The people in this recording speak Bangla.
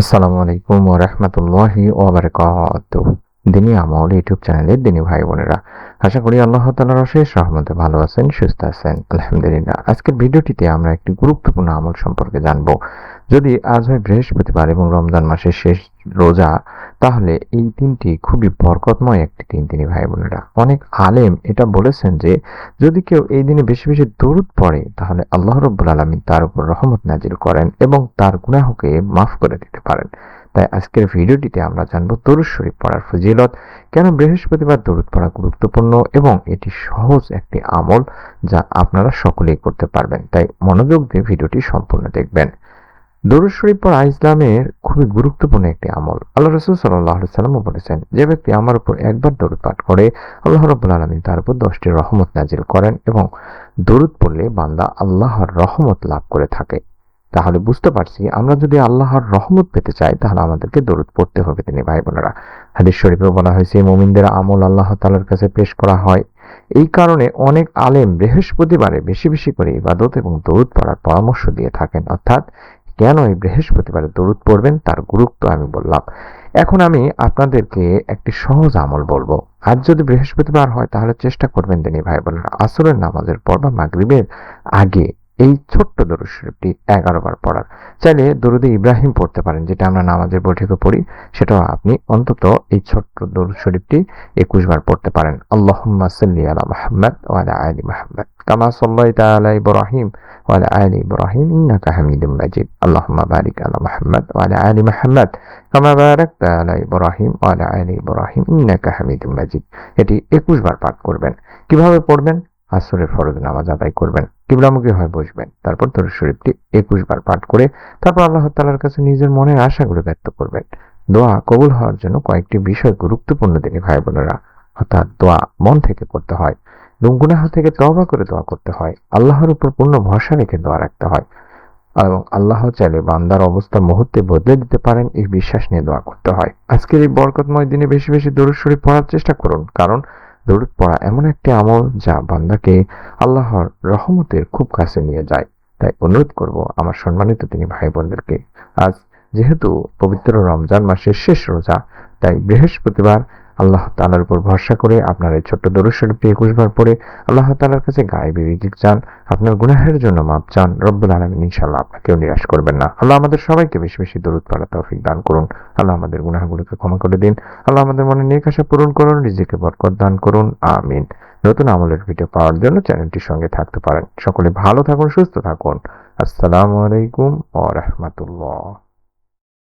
আসসালামু আলাইকুম ওয়া রাহমাতুল্লাহি ওয়া বারাকাতুহু। দিনী আমল ইউটিউব চ্যানেলের দিনী ভাই বোনেরা, আশা করি আল্লাহ তাআলার অশেষ রহমতে ভালো আছেন, সুস্থ আছেন। আলহামদুলিল্লাহ। আজকের ভিডিওটিতে আমরা একটি গুরুত্বপূর্ণ আমল সম্পর্কে জানব। যদি আজ হয় বৃহস্পতিবার এবং রমজান মাসের শেষ রোজা, তাহলে এই দিনটি খুবই বরকতময় একটি দিন দিনী ভাই বোনেরা। অনেক আলেম এটা বলেছেন যে যদি কেউ এই দিনে বেশি বেশি দরুদ পড়ে তাহলে আল্লাহ রাব্বুল আলামিন তার উপর রহমত নাজিল করেন এবং তার গুনাহকে মাফ করে দিতে পারেন। তাই আজকের ভিডিওটিতে আমরা জানব দরুদ শরীফ পড়ার ফজিলত, কেন বৃহস্পতিবার দরুদ পড়া গুরুত্বপূর্ণ এবং এটি সহজ একটি আমল যা আপনারা সকলেই করতে পারবেন। তাই মনোযোগ দিয়ে ভিডিওটি সম্পূর্ণ দেখবেন। দরুদ শরীফ পড়া ইসলামের খুবই গুরুত্বপূর্ণ একটি আমল। আল্লাহ রাসূল সাল্লাল্লাহু আলাইহি ওয়াসাল্লাম বলেছেন, যে ব্যক্তি আমার উপর একবার দরুদ পাঠ করে আল্লাহ রাব্বুল আলামিন তার উপর 10টি রহমত নাজিল করেন এবং দরুদ পড়লে বান্দা আল্লাহর রহমত লাভ করে থাকে। তাহলে বুঝতে পারছি আমরা যদি আল্লাহর রহমত পেতে চাই তাহলে আমাদেরকে দরুদ পড়তে হবে তিনি ভাই বোনেরা। হাদিস শরীফে বলা হয়েছে মুমিনদের আমল আল্লাহ তাআলার কাছে পেশ করা হয়। এই কারণে অনেক আলেম বৃহস্পতিবারে বেশি বেশি করে ইবাদত এবং দরুদ পড়ার পরামর্শ দিয়ে থাকেন। অর্থাৎ কেন এই বৃহস্পতিবারে দরুদ পড়বেন তার গুরুত্ব আমি বললাম। এখন আমি আপনাদেরকে একটি সহজ আমল বলবো। আজ যদি বৃহস্পতিবার হয় তাহলে চেষ্টা করবেন দিনী ভাই বোনেরা আসরের নামাজের পর বা মাগরিবের আগে এই ছোট্ট দরুদ শরীফটি 11 বার পড়ার। চাইলে দরুদে ইব্রাহিম পড়তে পারেন, যেটা আমরা নামাজের বৈঠকে পড়ি, সেটাও আপনি অন্তত এই ছোট্ট দরুদ শরীফটি 21 বার পড়তে পারেন। আল্লাহুম্মা সাল্লি আলা মুহাম্মাদ ওয়া আলা আলি মুহাম্মাদ কামা সাল্লাইতা আলা ইব্রাহিম ওয়া আলা আলি ইব্রাহিম ইন্নাকা হামিদুম মাজিদ। আল্লাহুম্মা বারিক আলা মুহাম্মাদ ওয়া আলা আলি মুহাম্মাদ কামা বারাকতা আলা ইব্রাহিম ওয়া আলা আলি ইব্রাহিম ইন্নাকা হামিদুম মাজিদ। এটি 21 বার পাঠ করবেন। কিভাবে পড়বেন? আসরের ফরজ নামাজ আদায় করবেন, কিবলামুখী হয়ে বসবেন, তারপর দরুদ শরীফটি 21 বার পাঠ করে তারপর আল্লাহ তাআলার কাছে নিজের মনের আশাগুলো ব্যক্ত করবেন। দোয়া কবুল হওয়ার জন্য কয়েকটি বিষয় গুরুত্বপূর্ণ দিনী ভাই বোনেরা। অর্থাৎ দোয়া মন থেকে করতে হয় এবং গুনাহ থেকে তওবা করে দোয়া করতে হয়। আল্লাহর উপর পূর্ণ ভরসা রেখে দোয়া রাখতে হয় এবং আল্লাহ চাইলে বান্দার অবস্থা মুহূর্তে বদলে দিতে পারেন এই বিশ্বাস নিয়ে দোয়া করতে হয়। আজকের এই বরকতময় দিনে বেশি বেশি দরুদ শরীফ পড়ার চেষ্টা করুন, কারণ দরুদ পড়া এমন একটি আমল যা বান্দাকে আল্লাহর রহমতের খুব কাছে নিয়ে যায়। তাই অনুরোধ করব আমার সম্মানিত তিনি ভাই বোনদেরকে, আজ যেহেতু পবিত্র রমজান মাসের শেষ রোজা, তাই বৃহস্পতিবার আল্লাহ তাআলার উপর ভরসা করে আপনার এই ছোট্ট দরুদ শরীফটি 21 বার পড়ে আল্লাহ তাআলার কাছে গায়েবী রিজিক চান, আপনার গুনাহের জন্য মাপ চান। রব্বুল আলামিন ইনশাআল্লাহ আপনাকেও নিরাশ করবেন না। আল্লাহ আমাদের সবাইকে বেশি বেশি দরুদ পড়ার তৌফিক দান করুন। আল্লাহ আমাদের গুনাহগুলোকে ক্ষমা করে দিন। আল্লাহ আমাদের মনে নেক আশা পূরণ করুন, রিজিকে বরকত দান করুন। আমিন। নতুন আমলের ভিডিও পাওয়ার জন্য চ্যানেলটির সঙ্গে থাকতে পারেন। সকলে ভালো থাকুন, সুস্থ থাকুন। আসসালামু আলাইকুম ওয়া রাহমাতুল্লাহ।